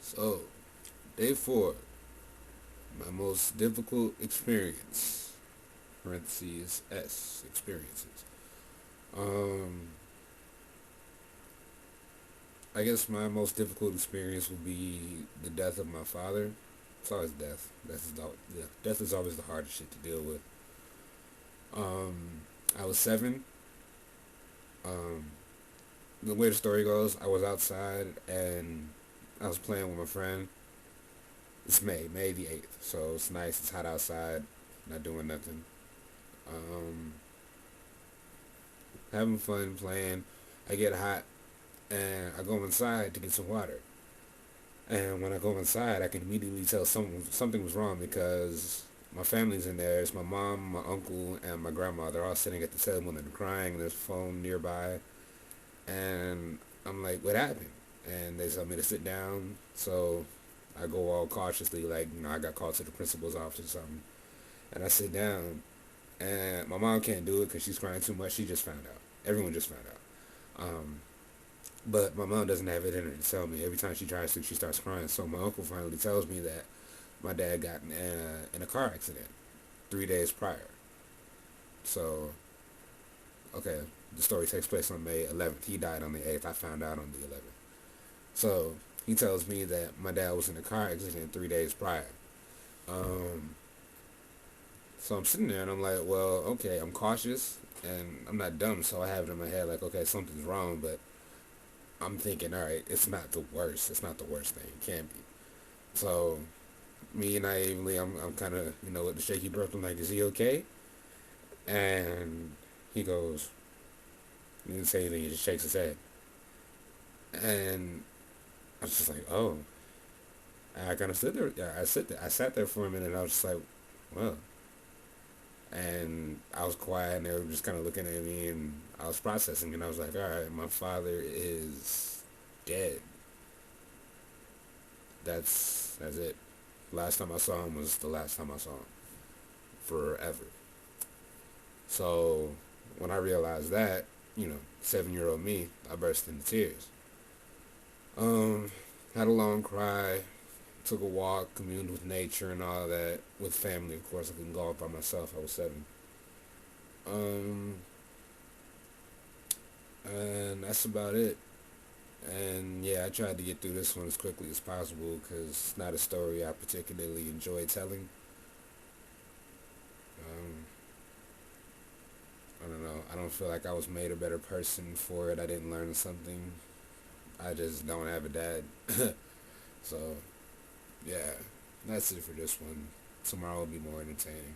So, day 4, my most difficult experience. Parentheses S experiences. Um, I guess my most difficult experience would be the death of my father. It's always death. Death is always the hardest shit to deal with. I was 7. Um, the way the story goes, I was outside and I was playing with my friend. It's May the 8th, so it's nice. It's hot outside. Not doing nothing. Um, Having fun playing. I get hot and I go inside to get some water. And when I go inside, I can immediately tell something was wrong because my family's in there. It's my mom, my uncle, and my grandma. They're all sitting at the table and they're crying. There's a phone nearby, and I'm like, "What happened?" And they tell me to sit down. So I go all cautiously, like, I got called to the principal's office or something, and I sit down. And my mom can't do it because she's crying too much. She just found out. Everyone just found out. But my mom doesn't have it in her to tell me. Every time she tries to, she starts crying. So my uncle finally tells me that my dad got in a car accident 3 days prior. So, okay, the story takes place on May 11th. He died on the 8th. I found out on the 11th. So he tells me that my dad was in a car accident 3 days prior. Um, so I'm sitting there and I'm like, well, okay, I'm cautious and I'm not dumb, so I have it in my head like, okay, something's wrong, but I'm thinking, all right, it's not the worst. It's not the worst thing. It can't be. So me naively, I'm kind of, with the shaky breath, I'm like, is he okay? And he goes, he didn't say anything. He just shakes his head. And I was just like, oh. And I kind of stood there. Yeah, I sat there for a minute. And I was just like, well. And I was quiet, and they were just kind of looking at me, and I was processing, and I was like, all right, my father is dead. That's it. Last time I saw him was the last time I saw him. Forever. So when I realized that, 7-year-old me, I burst into tears. Um, Had a long cry, took a walk, communed with nature and all that, with family, of course. I couldn't go out by myself. I was 7. Um, and that's about it. And yeah, I tried to get through this one as quickly as possible because it's not a story I particularly enjoy telling. Um, I don't know. I don't feel like I was made a better person for it. I didn't learn something. I just don't have a dad. So, yeah, that's it for this one. Tomorrow will be more entertaining.